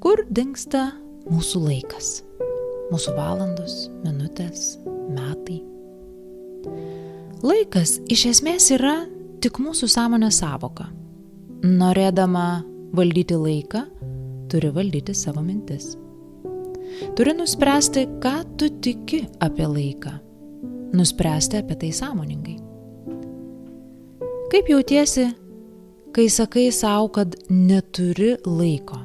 Kur dingsta mūsų laikas? Mūsų valandos, minutės, metai. Laikas iš esmės yra tik mūsų sąmonės sąvoka. Norėdama valdyti laiką, turi valdyti savo mintis. Turi nuspręsti, ką tu tiki apie laiką. Nuspręsti apie tai sąmoningai. Kaip jautiesi, kai sakai sau, kad neturi laiko?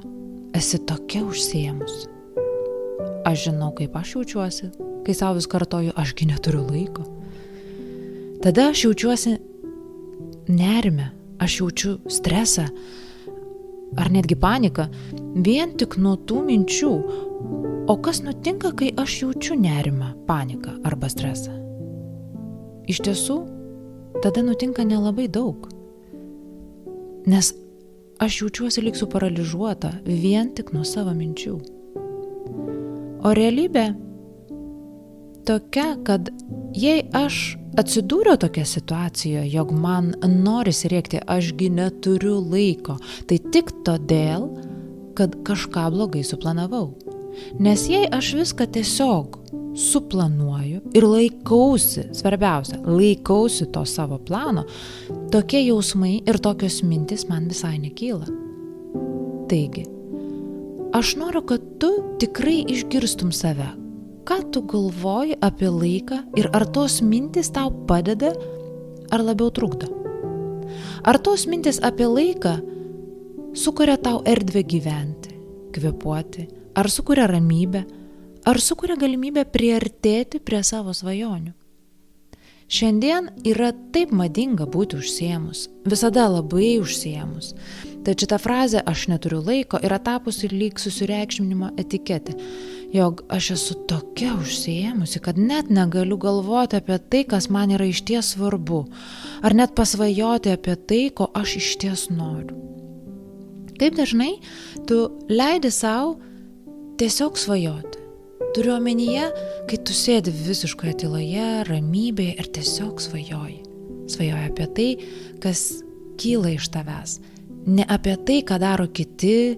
Esi tokia užsiėmus. Aš žinau, kaip aš jaučiuosi, kai sau vis kartoju, ašgi neturiu laiko. Tada aš jaučiuosi nerime, aš jaučiu stresą ar netgi paniką vien tik nuo tų minčių. O kas nutinka, kai aš jaučiu nerimą, paniką arba stresą? Iš tiesų, tada nutinka nelabai daug. Nes aš jaučiuosi lyg suparalyžiuota vien tik nuo savo minčių. O realybė tokia, kad jei aš atsidūriau tokia situacijoje, jog man norisi rėkti, ašgi neturiu laiko, tai tik todėl, kad kažką blogai suplanavau. Nes jei aš viską tiesiog suplanuoju ir laikausi, svarbiausia, laikausi to savo plano, tokie jausmai ir tokios mintis man visai nekyla. Taigi, aš noriu, kad tu tikrai išgirstum save. Ką tu galvoji apie laiką ir ar tos mintis tau padeda, ar labiau trukdo? Ar tos mintis apie laiką sukuria tau erdvę gyventi, kvėpuoti, ar sukuria ramybę, ar sukuria galimybę priartėti prie savo svajonių? Šiandien yra taip madinga būti užsiėmus, visada labai užsiėmus. Tad šita frazė "aš neturiu laiko" yra tapusi lyg susireikšminimo etiketė, jog aš esu tokia užsiėmusi, kad net negaliu galvoti apie tai, kas man yra išties svarbu, ar net pasvajoti apie tai, ko aš išties noriu. Kaip dažnai tu leidi sau tiesiog svajoti. Turiu omenyje, kai tu sėdi visiškoje tyloje, ramybėje ir tiesiog svajoji. Svajoji apie tai, kas kyla iš tavęs. Ne apie tai, ką daro kiti,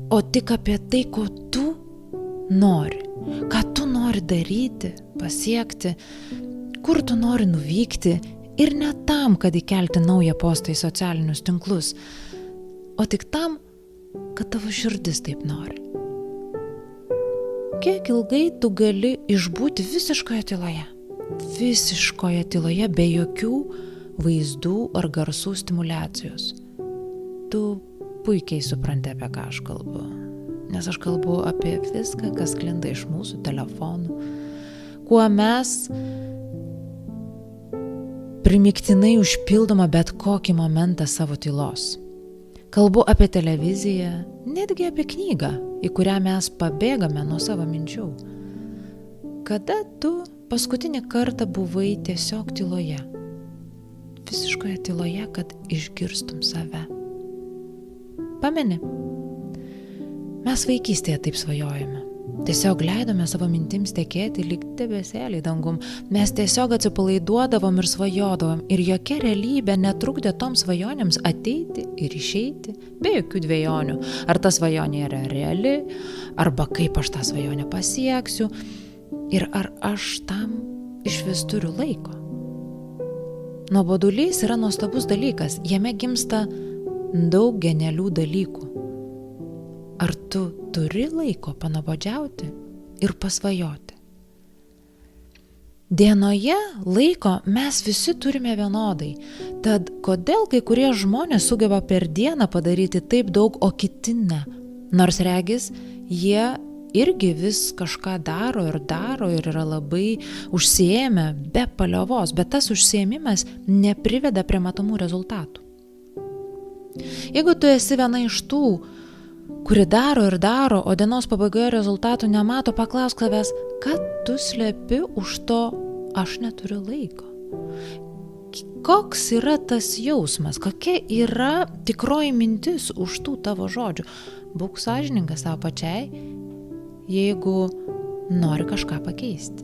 o tik apie tai, ko tu nori. Ką tu nori daryti, pasiekti, kur tu nori nuvykti ir ne tam, kad įkelti naują postą į socialinius tinklus, o tik tam, kad tavo širdis taip nori. Kiek ilgai tu gali išbūti visiškoje tyloje? Visiškoje tyloje be jokių vaizdų ar garsų stimuliacijos. Tu puikiai supranti, apie ką aš kalbu. Nes aš kalbu apie viską, kas sklinda iš mūsų telefonų. Kuo mes primygtinai užpildoma bet kokį momentą savo tylos. Kalbu apie televiziją, netgi apie knygą, į kurią mes pabėgame nuo savo minčių. Kada tu paskutinį kartą buvai tiesiog tyloje? Visiškoje tyloje, kad išgirstum save. Pameni? Mes vaikystėje taip svajojame. Tiesiog leidome savo mintims tekėti lyg debesėliai dangum. Mes tiesiog atsipalaiduodavom ir svajodavom ir jokia realybė netrukdė toms svajonėms ateiti ir išeiti be jokių dvejonių. Ar ta svajonė yra reali, arba kaip aš tą svajonę pasieksiu ir ar aš tam išvis turiu laiko. Nuobodulys yra nuostabus dalykas, jame gimsta daug genialių dalykų. Ar tu turi laiko panuobodžiauti ir pasvajoti? Dienoje laiko mes visi turime vienodai, tad kodėl kai kurie žmonės sugeba per dieną padaryti taip daug, o kiti ne? Nors regis, jie irgi vis kažką daro ir yra labai užsiėmę be paliovos, bet tas užsiėmimas nepriveda prie matomų rezultatų. Jeigu tu esi viena iš tų, kuri daro ir daro, o dienos pabaigoje rezultatų nemato, paklausk savęs, ką tu slepi už to "aš neturiu laiko". Koks yra tas jausmas, kokia yra tikroji mintis už tų tavo žodžių? Būk sąžiningas savo pačiai, jeigu nori kažką pakeisti.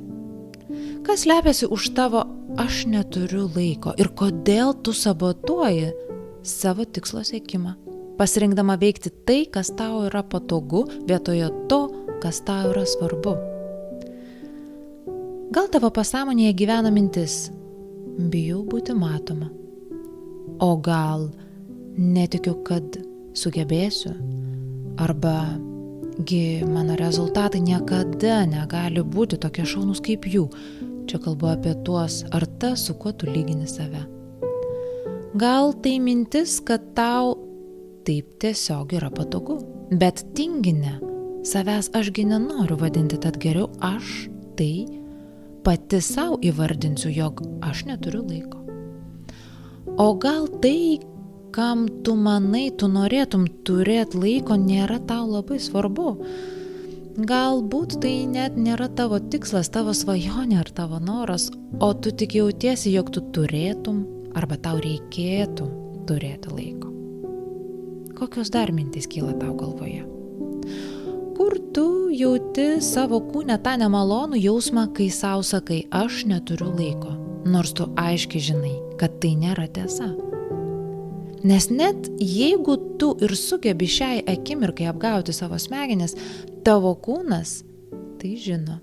Kas slepiasi už tavo "aš neturiu laiko" ir kodėl tu sabotuoji savo tikslo siekimą? pasirinkdama veikti tai, kas tau yra patogu, vietoje to, kas tau yra svarbu. Gal tavo pasąmonėje gyvena mintis: bijau būti matoma. O gal netikiu, kad sugebėsiu. Arba gi mano rezultatai niekada negali būti tokie šaunūs kaip jų. Čia kalbu apie tuos ar tas, su kuo tu lygini save. Gal tai mintis, kad tau taip tiesiog yra patogu. Bet tingine, savęs ašgi nenoriu vadinti, tad geriau aš tai pati savo įvardinsiu, jog aš neturiu laiko. O gal tai, kam tu manai, tu norėtum turėti laiko, nėra tau labai svarbu. Galbūt tai net nėra tavo tikslas, tavo svajonė ar tavo noras, o tu tik jautiesi, jog tu turėtum arba tau reikėtų turėti laiko. Kokios dar mintys kyla tau galvoje? Kur tu jauti savo kūne tą nemalonų jausmą, kai sau sakai, aš neturiu laiko, nors tu aiškiai žinai, kad tai nėra tiesa. Nes net jeigu tu ir sugebi šiai akimirkai apgauti savo smegenis, tavo kūnas tai žino.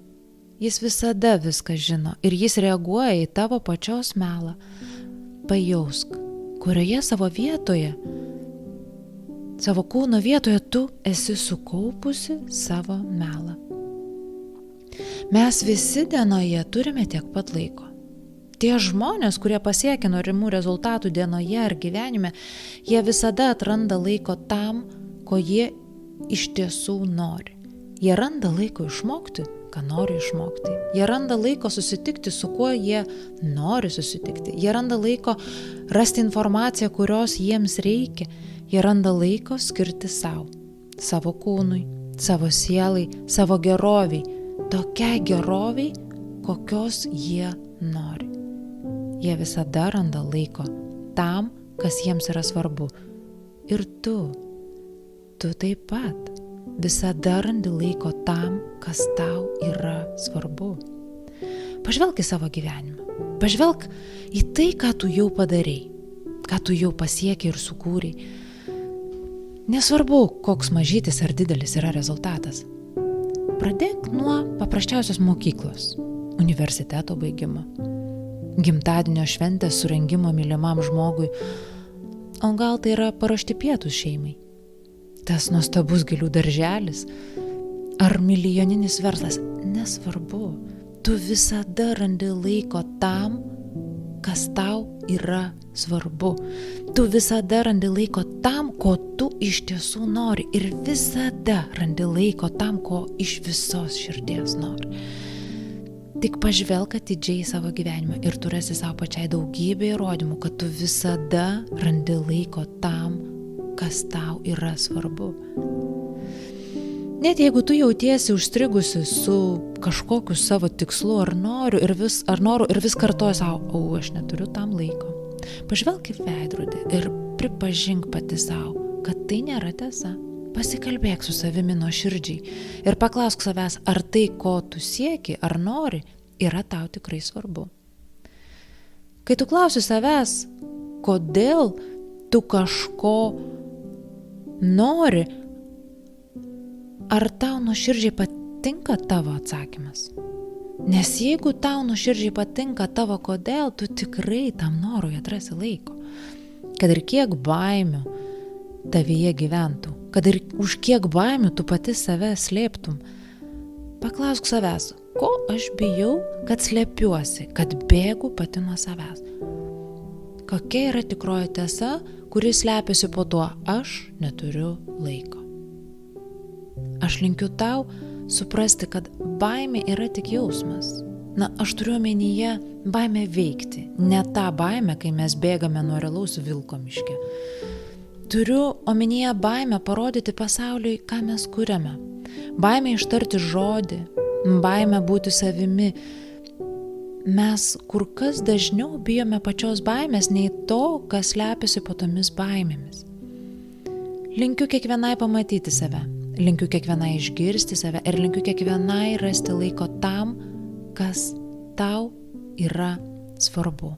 Jis visada viską žino ir jis reaguoja į tavo pačios melą. Pajausk, kurioje savo vietoje, savo kūno vietoje tu esi sukaupusi savo melą. Mes visi dienoje turime tiek pat laiko. Tie žmonės, kurie pasiekia norimų rezultatų dienoje ar gyvenime, jie visada atranda laiko tam, ko jie iš tiesų nori. Jie randa laiko išmokti, ką nori išmokti. Jie randa laiko susitikti, su kuo jie nori susitikti. Jie randa laiko rasti informaciją, kurios jiems reikia. Jie randa laiko skirti savo kūnui, savo sielai, savo geroviai, tokiai geroviai, kokios jie nori. Jie visada randa laiko tam, kas jiems yra svarbu. Ir tu taip pat visada randi laiko tam, kas tau yra svarbu. Pažvelk į savo gyvenimą. Pažvelk į tai, ką tu jau padarei, ką tu jau pasiekei ir sukūrei. Nesvarbu, koks mažytis ar didelis yra rezultatas. Pradėk nuo paprasčiausios mokyklos, universiteto baigimo, gimtadienio šventės surengimo mylimam žmogui, o gal tai yra paruošti pietus šeimai. Tas nuostabus gėlių darželis ar milijoninis verslas, nesvarbu. Tu visada randi laiko tam, kas tau yra svarbu. Tu visada randi laiko tam, ko tu iš tiesų nori ir visada randi laiko tam, ko iš visos širdies nori. Tik pažvelk atidžiai į savo gyvenimą ir tu rasi savo pačiai daugybę įrodymų, kad tu visada randi laiko tam, kas tau yra svarbu. Net jeigu tu jautiesi užstrigusi su kažkokiu savo tikslu ar noriu ir vis kartoji savo, aš neturiu tam laiko. Pažvelk į veidrodį ir pripažink pati savo, kad tai nėra tiesa. Pasikalbėk su savimi nuoširdžiai ir paklausk savęs, ar tai, ko tu sieki ar nori, yra tau tikrai svarbu. Kai tu klausi savęs, kodėl tu kažko nori, ar tau nuoširdžiai patinka tavo atsakymas? Nes jeigu tau nuoširdžiai patinka tavo kodėl, tu tikrai tam norui atrasi laiko. Kad ir kiek baimių tavyje gyventų, kad ir už kiek baimių tu pati save slėptum, paklausk savęs, ko aš bijau, kad slėpiuosi, kad bėgu pati nuo savęs. Kokia yra tikroji tiesa, kuri slepiasi po tuo, aš neturiu laiko. Aš linkiu tau suprasti, kad baimė yra tik jausmas. Aš turiu omenyje baimę veikti, ne tą baimę, kai mes bėgame nuo realaus vilko miške. Turiu omenyje baimę parodyti pasauliui, ką mes kuriame. Baimę ištarti žodį, baimę būti savimi. Mes kur kas dažniau bijome pačios baimės, nei to, kas slepiasi po tomis baimėmis. Linkiu kiekvienai pamatyti save, linkiu kiekvienai išgirsti save ir linkiu kiekvienai rasti laiko tam, kas tau yra svarbu.